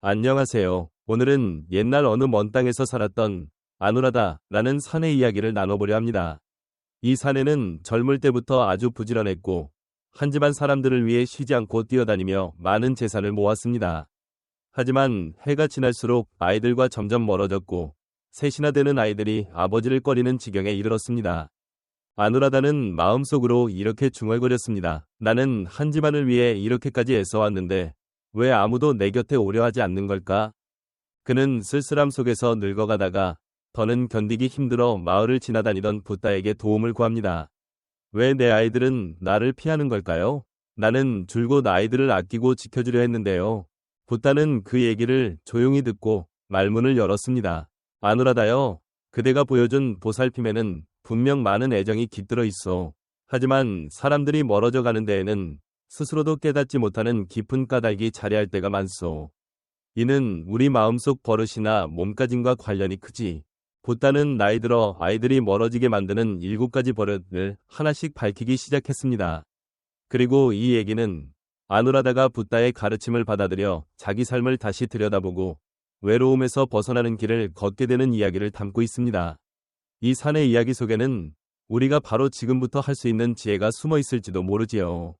안녕하세요. 오늘은 옛날 어느 먼 땅에서 살았던 아누라다라는 사내 이야기를 나눠보려 합니다. 이 사내는 젊을 때부터 아주 부지런했고 한 집안 사람들을 위해 쉬지 않고 뛰어다니며 많은 재산을 모았습니다. 하지만 해가 지날수록 아이들과 점점 멀어졌고 셋이나 되는 아이들이 아버지를 꺼리는 지경에 이르렀습니다. 아누라다는 마음속으로 이렇게 중얼거렸습니다. 나는 한 집안을 위해 이렇게까지 애써왔는데 왜 아무도 내 곁에 오려 하지 않는 걸까? 그는 쓸쓸함 속에서 늙어가다가 더는 견디기 힘들어 마을을 지나다니던 붓다에게 도움을 구합니다. 왜 내 아이들은 나를 피하는 걸까요? 나는 줄곧 아이들을 아끼고 지켜주려 했는데요. 붓다는 그 얘기를 조용히 듣고 말문을 열었습니다. 아누라다여, 그대가 보여준 보살핌에는 분명 많은 애정이 깃들어 있어. 하지만 사람들이 멀어져 가는 데에는 스스로도 깨닫지 못하는 깊은 까닭이 자리할 때가 많소. 이는 우리 마음속 버릇이나 몸가짐과 관련이 크지. 붓다는 나이 들어 아이들이 멀어지게 만드는 7가지 버릇을 하나씩 밝히기 시작했습니다. 그리고 이 얘기는 아누라다가 붓다의 가르침을 받아들여 자기 삶을 다시 들여다보고 외로움에서 벗어나는 길을 걷게 되는 이야기를 담고 있습니다. 이 사내 이야기 속에는 우리가 바로 지금부터 할 수 있는 지혜가 숨어 있을지도 모르지요.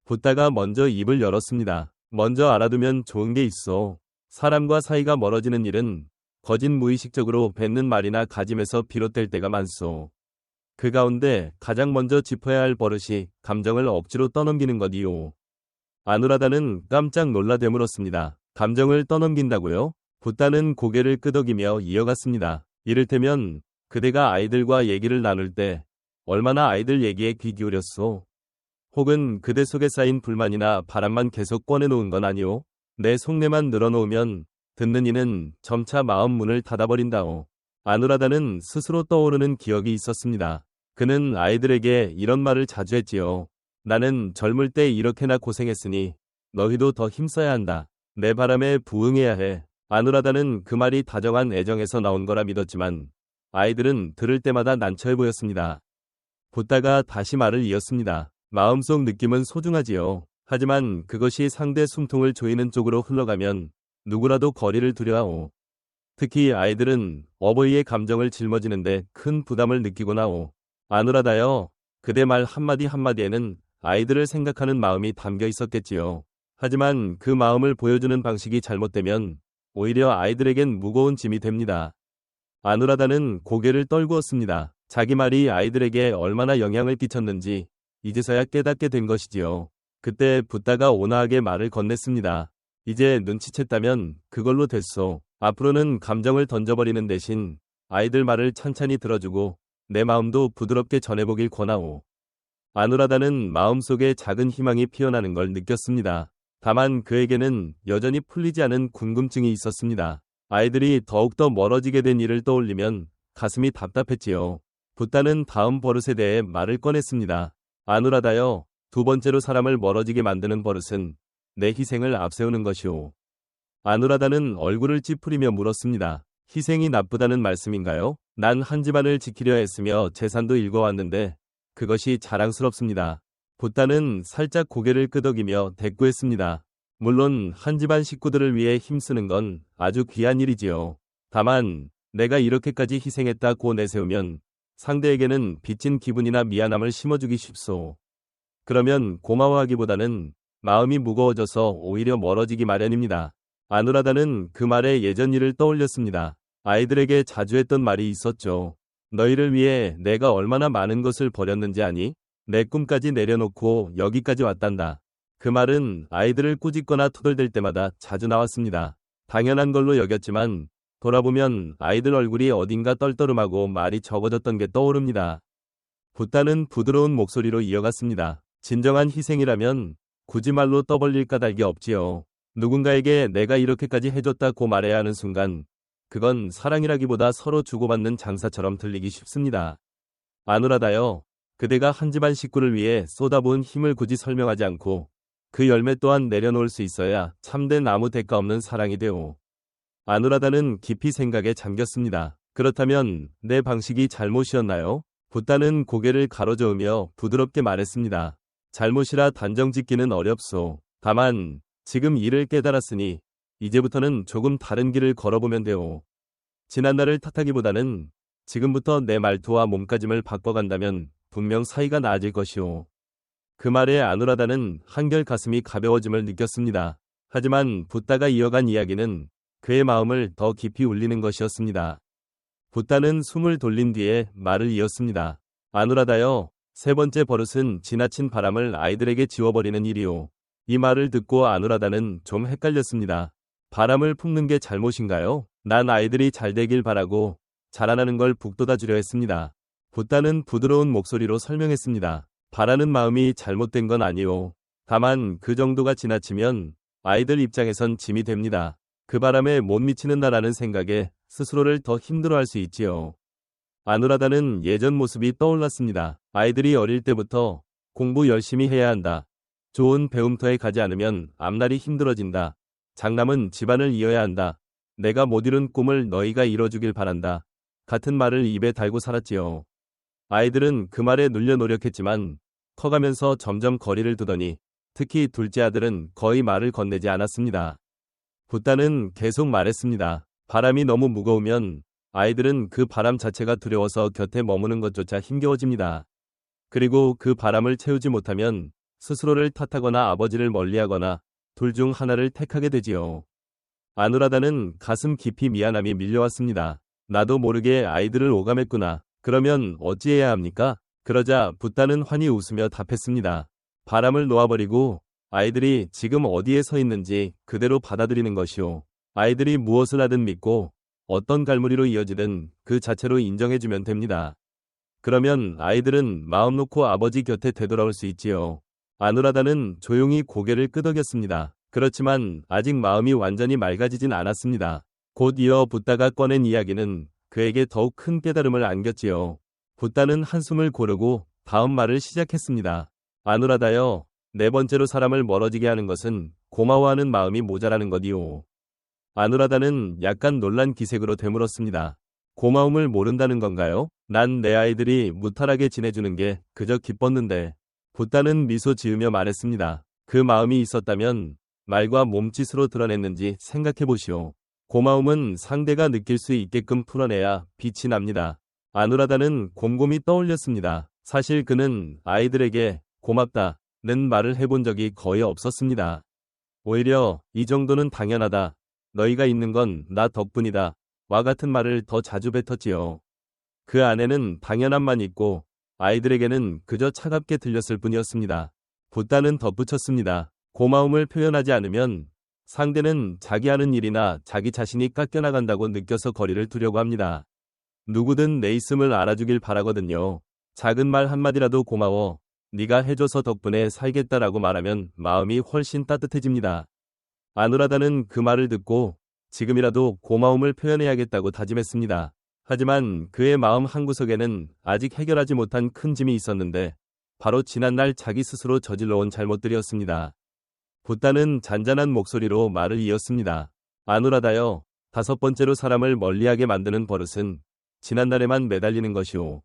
붓다가 먼저 입을 열었습니다. 먼저 알아두면 좋은 게 있어. 사람과 사이가 멀어지는 일은 거짓 무의식적으로 뱉는 말이나 가짐에서 비롯될 때가 많소. 그 가운데 가장 먼저 짚어야 할 버릇이 감정을 억지로 떠넘기는 것이요. 아누라다는 깜짝 놀라 되물었습니다. 감정을 떠넘긴다고요? 붓다는 고개를 끄덕이며 이어갔습니다. 이를테면 그대가 아이들과 얘기를 나눌 때 얼마나 아이들 얘기에 귀 기울였소? 혹은 그대 속에 쌓인 불만이나 바람만 계속 꺼내놓은 건 아니오? 내 속내만 늘어놓으면 듣는 이는 점차 마음 문을 닫아버린다오. 아누라다는 스스로 떠오르는 기억이 있었습니다. 그는 아이들에게 이런 말을 자주 했지요. 나는 젊을 때 이렇게나 고생했으니 너희도 더 힘써야 한다. 내 바람에 부응해야 해. 아누라다는 그 말이 다정한 애정에서 나온 거라 믿었지만 아이들은 들을 때마다 난처해 보였습니다. 붓다가 다시 말을 이었습니다. 마음속 느낌은 소중하지요. 하지만 그것이 상대 숨통을 조이는 쪽으로 흘러가면 누구라도 거리를 두려하오. 특히 아이들은 어버이의 감정을 짊어지는데 큰 부담을 느끼곤 하오. 아누라다여, 그대 말 한마디 한마디에는 아이들을 생각하는 마음이 담겨 있었겠지요. 하지만 그 마음을 보여주는 방식이 잘못되면 오히려 아이들에겐 무거운 짐이 됩니다. 아누라다는 고개를 떨구었습니다. 자기 말이 아이들에게 얼마나 영향을 끼쳤는지 이제서야 깨닫게 된 것이지요. 그때 붓다가 온화하게 말을 건넸습니다. 이제 눈치챘다면 그걸로 됐소. 앞으로는 감정을 던져버리는 대신 아이들 말을 찬찬히 들어주고 내 마음도 부드럽게 전해보길 권하오. 아누라다는 마음속에 작은 희망이 피어나는 걸 느꼈습니다. 다만 그에게는 여전히 풀리지 않은 궁금증이 있었습니다. 아이들이 더욱더 멀어지게 된 일을 떠올리면 가슴이 답답했지요. 붓다는 다음 버릇에 대해 말을 꺼냈습니다. 아누라다여, 두 번째로 사람을 멀어지게 만드는 버릇은 내 희생을 앞세우는 것이오. 아누라다는 얼굴을 찌푸리며 물었습니다. 희생이 나쁘다는 말씀인가요? 난 한 집안을 지키려 했으며 재산도 일궈왔는데 그것이 자랑스럽습니다. 붓다는 살짝 고개를 끄덕이며 대꾸했습니다. 물론 한 집안 식구들을 위해 힘쓰는 건 아주 귀한 일이지요. 다만 내가 이렇게까지 희생했다고 내세우면 상대에게는 빚진 기분이나 미안함을 심어주기 쉽소. 그러면 고마워하기보다는 마음이 무거워져서 오히려 멀어지기 마련입니다. 아누라다는 그 말에 예전 일을 떠올렸습니다. 아이들에게 자주 했던 말이 있었죠. 너희를 위해 내가 얼마나 많은 것을 버렸는지 아니? 내 꿈까지 내려놓고 여기까지 왔단다. 그 말은 아이들을 꾸짖거나 투덜댈 때마다 자주 나왔습니다. 당연한 걸로 여겼지만 돌아보면 아이들 얼굴이 어딘가 떨떠름하고 말이 적어졌던 게 떠오릅니다. 붓다는 부드러운 목소리로 이어갔습니다. 진정한 희생이라면 굳이 말로 떠벌릴 까닭이 없지요. 누군가에게 내가 이렇게까지 해줬다고 말해야 하는 순간 그건 사랑이라기보다 서로 주고받는 장사처럼 들리기 쉽습니다. 아누라다여, 그대가 한 집안 식구를 위해 쏟아부은 힘을 굳이 설명하지 않고 그 열매 또한 내려놓을 수 있어야 참된 아무 대가 없는 사랑이 되오. 아누라다는 깊이 생각에 잠겼습니다. 그렇다면 내 방식이 잘못이었나요? 붓다는 고개를 가로저으며 부드럽게 말했습니다. 잘못이라 단정짓기는 어렵소. 다만 지금 이를 깨달았으니 이제부터는 조금 다른 길을 걸어보면 돼요. 지난날을 탓하기보다는 지금부터 내 말투와 몸가짐을 바꿔간다면 분명 사이가 나아질 것이오. 그 말에 아누라다는 한결 가슴이 가벼워짐을 느꼈습니다. 하지만 붓다가 이어간 이야기는 그의 마음을 더 깊이 울리는 것이었습니다. 붓다는 숨을 돌린 뒤에 말을 이었습니다. 아누라다여, 세 번째 버릇은 지나친 바람을 아이들에게 지워버리는 일이오. 이 말을 듣고 아누라다는 좀 헷갈렸습니다. 바람을 품는 게 잘못인가요? 난 아이들이 잘 되길 바라고 자라나는 걸 북돋아 주려 했습니다. 붓다는 부드러운 목소리로 설명했습니다. 바라는 마음이 잘못된 건 아니오. 다만 그 정도가 지나치면 아이들 입장에선 짐이 됩니다. 그 바람에 못 미치는다라는 생각에 스스로를 더 힘들어할 수 있지요. 아누라다는 예전 모습이 떠올랐습니다. 아이들이 어릴 때부터 공부 열심히 해야 한다. 좋은 배움터에 가지 않으면 앞날이 힘들어진다. 장남은 집안을 이어야 한다. 내가 못 이룬 꿈을 너희가 이뤄주길 바란다. 같은 말을 입에 달고 살았지요. 아이들은 그 말에 눌려 노력했지만 커가면서 점점 거리를 두더니 특히 둘째 아들은 거의 말을 건네지 않았습니다. 붓다는 계속 말했습니다. 바람이 너무 무거우면 아이들은 그 바람 자체가 두려워서 곁에 머무는 것조차 힘겨워집니다. 그리고 그 바람을 채우지 못하면 스스로를 탓하거나 아버지를 멀리하거나 둘 중 하나를 택하게 되지요. 아누라다는 가슴 깊이 미안함이 밀려왔습니다. 나도 모르게 아이들을 오감했구나. 그러면 어찌해야 합니까? 그러자 붓다는 환히 웃으며 답했습니다. 바람을 놓아버리고 아이들이 지금 어디에 서 있는지 그대로 받아들이는 것이오. 아이들이 무엇을 하든 믿고 어떤 갈무리로 이어지든 그 자체로 인정해주면 됩니다. 그러면 아이들은 마음 놓고 아버지 곁에 되돌아올 수 있지요. 아누라다는 조용히 고개를 끄덕였습니다. 그렇지만 아직 마음이 완전히 맑아지진 않았습니다. 곧 이어 붓다가 꺼낸 이야기는 그에게 더욱 큰 깨달음을 안겼지요. 붓다는 한숨을 고르고 다음 말을 시작했습니다. 아누라다여, 네 번째로 사람을 멀어지게 하는 것은 고마워하는 마음이 모자라는 것이오. 아누라다는 약간 놀란 기색으로 되물었습니다. 고마움을 모른다는 건가요? 난 내 아이들이 무탈하게 지내주는 게 그저 기뻤는데. 붓다는 미소 지으며 말했습니다. 그 마음이 있었다면 말과 몸짓으로 드러냈는지 생각해보시오. 고마움은 상대가 느낄 수 있게끔 풀어내야 빛이 납니다. 아누라다는 곰곰이 떠올렸습니다. 사실 그는 아이들에게 고맙다는 말을 해본 적이 거의 없었습니다. 오히려 이 정도는 당연하다. 너희가 있는 건 나 덕분이다. 와 같은 말을 더 자주 뱉었지요. 그 안에는 당연함만 있고 아이들에게는 그저 차갑게 들렸을 뿐이었습니다. 붓다는 덧붙였습니다. 고마움을 표현하지 않으면 상대는 자기 하는 일이나 자기 자신이 깎여나간다고 느껴서 거리를 두려고 합니다. 누구든 내 있음을 알아주길 바라거든요. 작은 말 한마디라도 고마워. 네가 해줘서 덕분에 살겠다라고 말하면 마음이 훨씬 따뜻해집니다. 아누라다는 그 말을 듣고 지금이라도 고마움을 표현해야겠다고 다짐했습니다. 하지만 그의 마음 한구석에는 아직 해결하지 못한 큰 짐이 있었는데 바로 지난날 자기 스스로 저질러온 잘못들이었습니다. 붓다는 잔잔한 목소리로 말을 이었습니다. 아누라다여, 다섯 번째로 사람을 멀리하게 만드는 버릇은 지난날에만 매달리는 것이오.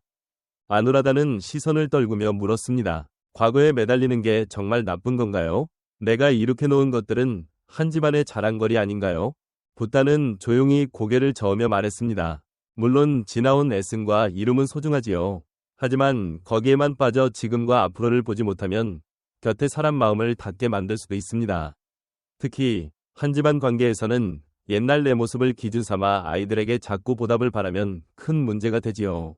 아누라다는 시선을 떨구며 물었습니다. 과거에 매달리는 게 정말 나쁜 건가요? 내가 이룩해 놓은 것들은 한 집안의 자랑거리 아닌가요? 붓다는 조용히 고개를 저으며 말했습니다. 물론 지나온 애씀과 이름은 소중하지요. 하지만 거기에만 빠져 지금과 앞으로를 보지 못하면 곁에 사람 마음을 닫게 만들 수도 있습니다. 특히 한 집안 관계에서는 옛날 내 모습을 기준 삼아 아이들에게 자꾸 보답을 바라면 큰 문제가 되지요.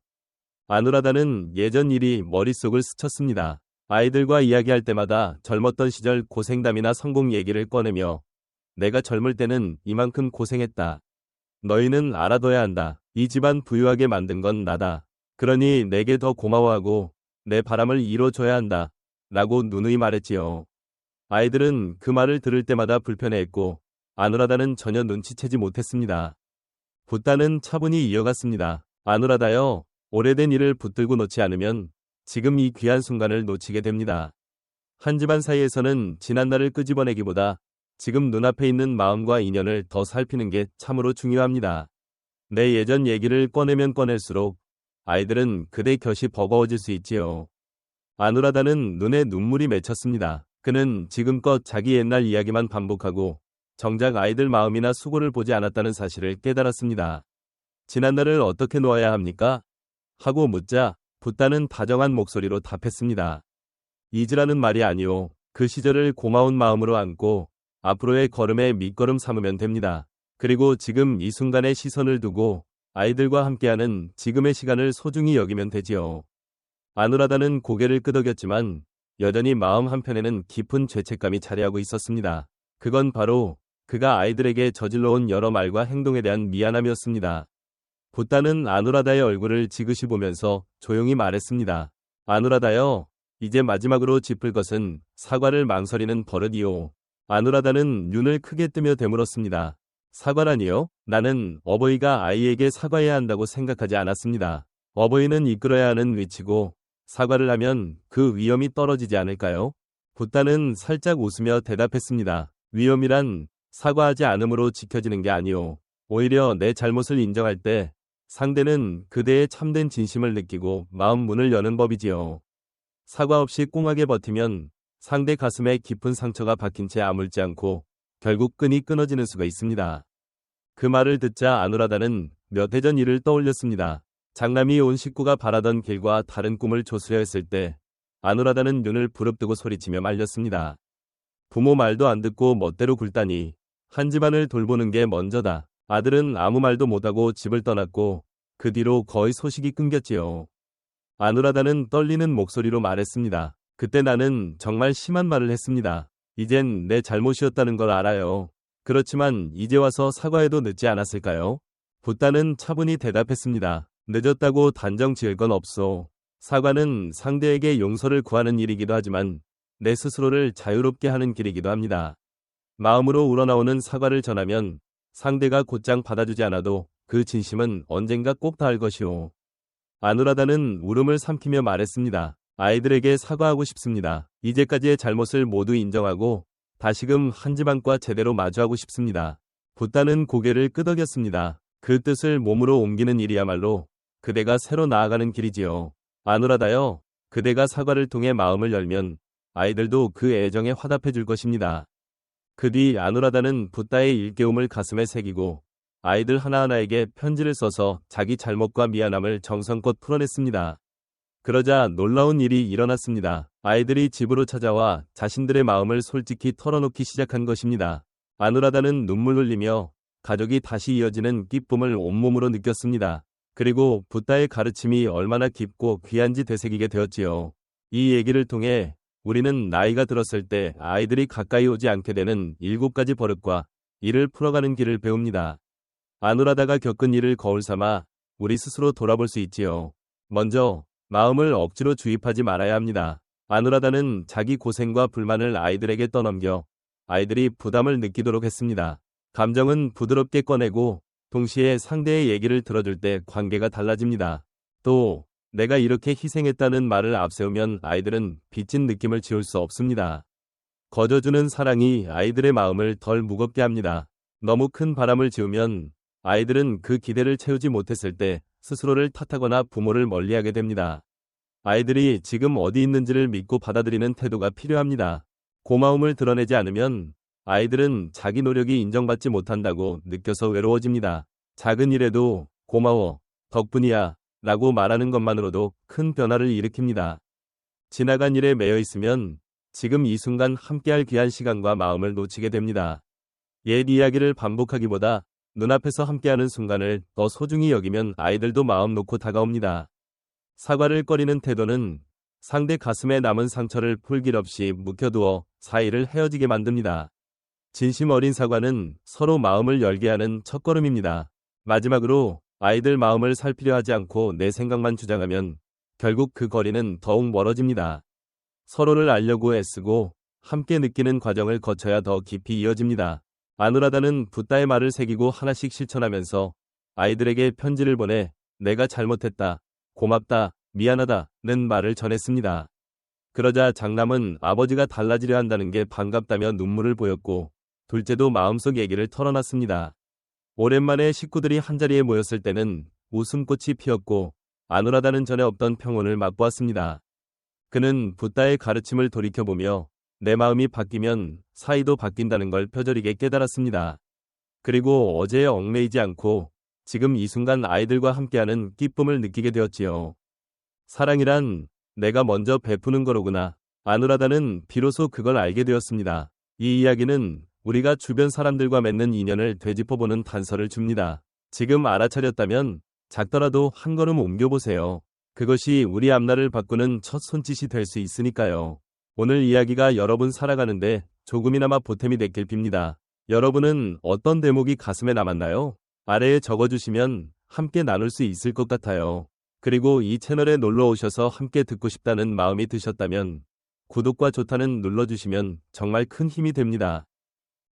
아누라다는 예전 일이 머릿속을 스쳤습니다. 아이들과 이야기할 때마다 젊었던 시절 고생담이나 성공 얘기를 꺼내며 내가 젊을 때는 이만큼 고생했다. 너희는 알아둬야 한다. 이 집안 부유하게 만든 건 나다. 그러니 내게 더 고마워하고 내 바람을 이뤄줘야 한다. 라고 누누이 말했지요. 아이들은 그 말을 들을 때마다 불편해했고 아누라다는 전혀 눈치채지 못했습니다. 붓다는 차분히 이어갔습니다. 아누라다여, 오래된 일을 붙들고 놓지 않으면 지금 이 귀한 순간을 놓치게 됩니다. 한 집안 사이에서는 지난날을 끄집어내기보다 지금 눈앞에 있는 마음과 인연을 더 살피는 게 참으로 중요합니다. 내 예전 얘기를 꺼내면 꺼낼수록 아이들은 그대 곁이 버거워질 수 있지요. 아누라다는 눈에 눈물이 맺혔습니다. 그는 지금껏 자기 옛날 이야기만 반복하고 정작 아이들 마음이나 수고를 보지 않았다는 사실을 깨달았습니다. 지난날을 어떻게 놓아야 합니까? 하고 묻자 붓다는 다정한 목소리로 답했습니다. 잊으라는 말이 아니오. 그 시절을 고마운 마음으로 안고 앞으로의 걸음에 밑거름 삼으면 됩니다. 그리고 지금 이 순간에 시선을 두고 아이들과 함께하는 지금의 시간을 소중히 여기면 되지요. 아누라다는 고개를 끄덕였지만 여전히 마음 한편에는 깊은 죄책감이 자리하고 있었습니다. 그건 바로 그가 아이들에게 저질러온 여러 말과 행동에 대한 미안함이었습니다. 붓다는 아누라다의 얼굴을 지그시 보면서 조용히 말했습니다. 아누라다여, 이제 마지막으로 짚을 것은 사과를 망설이는 버릇이요. 아누라다는 눈을 크게 뜨며 되물었습니다. 사과라니요? 나는 어버이가 아이에게 사과해야 한다고 생각하지 않았습니다. 어버이는 이끌어야 하는 위치고 사과를 하면 그 위험이 떨어지지 않을까요? 붓다는 살짝 웃으며 대답했습니다. 위험이란 사과하지 않음으로 지켜지는 게 아니오. 오히려 내 잘못을 인정할 때 상대는 그대의 참된 진심을 느끼고 마음 문을 여는 법이지요. 사과 없이 꽁하게 버티면 상대 가슴에 깊은 상처가 박힌 채 아물지 않고 결국 끈이 끊어지는 수가 있습니다. 그 말을 듣자 아누라다는 몇 해 전 일을 떠올렸습니다. 장남이 온 식구가 바라던 길과 다른 꿈을 조수려 했을 때 아누라다는 눈을 부릅뜨고 소리치며 말렸습니다. 부모 말도 안 듣고 멋대로 굴다니. 한 집안을 돌보는 게 먼저다. 아들은 아무 말도 못하고 집을 떠났고 그 뒤로 거의 소식이 끊겼지요. 아누라다는 떨리는 목소리로 말했습니다. 그때 나는 정말 심한 말을 했습니다. 이젠 내 잘못이었다는 걸 알아요. 그렇지만 이제 와서 사과해도 늦지 않았을까요? 붓다는 차분히 대답했습니다. 늦었다고 단정 지을 건 없소. 사과는 상대에게 용서를 구하는 일이기도 하지만 내 스스로를 자유롭게 하는 길이기도 합니다. 마음으로 우러나오는 사과를 전하면 상대가 곧장 받아주지 않아도 그 진심은 언젠가 꼭 닿을 것이오. 아누라다는 울음을 삼키며 말했습니다. 아이들에게 사과하고 싶습니다. 이제까지의 잘못을 모두 인정하고 다시금 한 집안과 제대로 마주하고 싶습니다. 붓다는 고개를 끄덕였습니다. 그 뜻을 몸으로 옮기는 일이야말로 그대가 새로 나아가는 길이지요. 아누라다여, 그대가 사과를 통해 마음을 열면 아이들도 그 애정에 화답해 줄 것입니다. 그 뒤 아누라다는 붓다의 일깨움을 가슴에 새기고 아이들 하나하나에게 편지를 써서 자기 잘못과 미안함을 정성껏 풀어냈습니다. 그러자 놀라운 일이 일어났습니다. 아이들이 집으로 찾아와 자신들의 마음을 솔직히 털어놓기 시작한 것입니다. 아누라다는 눈물 흘리며 가족이 다시 이어지는 기쁨을 온몸으로 느꼈습니다. 그리고 붓다의 가르침이 얼마나 깊고 귀한지 되새기게 되었지요. 이 얘기를 통해 우리는 나이가 들었을 때 아이들이 가까이 오지 않게 되는 7가지 버릇과 이를 풀어가는 길을 배웁니다. 아누라다가 겪은 일을 거울 삼아 우리 스스로 돌아볼 수 있지요. 먼저 마음을 억지로 주입하지 말아야 합니다. 아누라다는 자기 고생과 불만을 아이들에게 떠넘겨 아이들이 부담을 느끼도록 했습니다. 감정은 부드럽게 꺼내고 동시에 상대의 얘기를 들어줄 때 관계가 달라집니다. 또 내가 이렇게 희생했다는 말을 앞세우면 아이들은 빚진 느낌을 지울 수 없습니다. 거저주는 사랑이 아이들의 마음을 덜 무겁게 합니다. 너무 큰 바람을 지우면 아이들은 그 기대를 채우지 못했을 때 스스로를 탓하거나 부모를 멀리하게 됩니다. 아이들이 지금 어디 있는지를 믿고 받아들이는 태도가 필요합니다. 고마움을 드러내지 않으면 아이들은 자기 노력이 인정받지 못한다고 느껴서 외로워집니다. 작은 일에도 고마워, 덕분이야 라고 말하는 것만으로도 큰 변화를 일으킵니다. 지나간 일에 매여 있으면 지금 이 순간 함께할 귀한 시간과 마음을 놓치게 됩니다. 옛 이야기를 반복하기보다 눈앞에서 함께하는 순간을 더 소중히 여기면 아이들도 마음 놓고 다가옵니다. 사과를 꺼리는 태도는 상대 가슴에 남은 상처를 풀길 없이 묵혀두어 사이를 헤어지게 만듭니다. 진심 어린 사과는 서로 마음을 열게 하는 첫걸음입니다. 마지막으로 아이들 마음을 살피려 하지 않고 내 생각만 주장하면 결국 그 거리는 더욱 멀어집니다. 서로를 알려고 애쓰고 함께 느끼는 과정을 거쳐야 더 깊이 이어집니다. 아누라다는 붓다의 말을 새기고 하나씩 실천하면서 아이들에게 편지를 보내 내가 잘못했다, 고맙다, 미안하다는 말을 전했습니다. 그러자 장남은 아버지가 달라지려 한다는 게 반갑다며 눈물을 보였고 둘째도 마음속 얘기를 털어놨습니다. 오랜만에 식구들이 한자리에 모였을 때는 웃음꽃이 피었고 아누라다는 전에 없던 평온을 맛보았습니다. 그는 붓다의 가르침을 돌이켜보며 내 마음이 바뀌면 사이도 바뀐다는 걸 뼈저리게 깨달았습니다. 그리고 어제에 얽매이지 않고 지금 이 순간 아이들과 함께하는 기쁨을 느끼게 되었지요. 사랑이란 내가 먼저 베푸는 거로구나. 아누라다는 비로소 그걸 알게 되었습니다. 이 이야기는 우리가 주변 사람들과 맺는 인연을 되짚어보는 단서를 줍니다. 지금 알아차렸다면 작더라도 한 걸음 옮겨보세요. 그것이 우리 앞날을 바꾸는 첫 손짓이 될 수 있으니까요. 오늘 이야기가 여러분 살아가는데 조금이나마 보탬이 됐길 빕니다. 여러분은 어떤 대목이 가슴에 남았나요? 아래에 적어주시면 함께 나눌 수 있을 것 같아요. 그리고 이 채널에 놀러 오셔서 함께 듣고 싶다는 마음이 드셨다면 구독과 좋다는 눌러주시면 정말 큰 힘이 됩니다.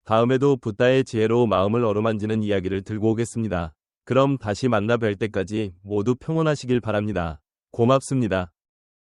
다음에도 붓다의 지혜로 마음을 어루만지는 이야기를 들고 오겠습니다. 그럼 다시 만나 뵐 때까지 모두 평온하시길 바랍니다. 고맙습니다.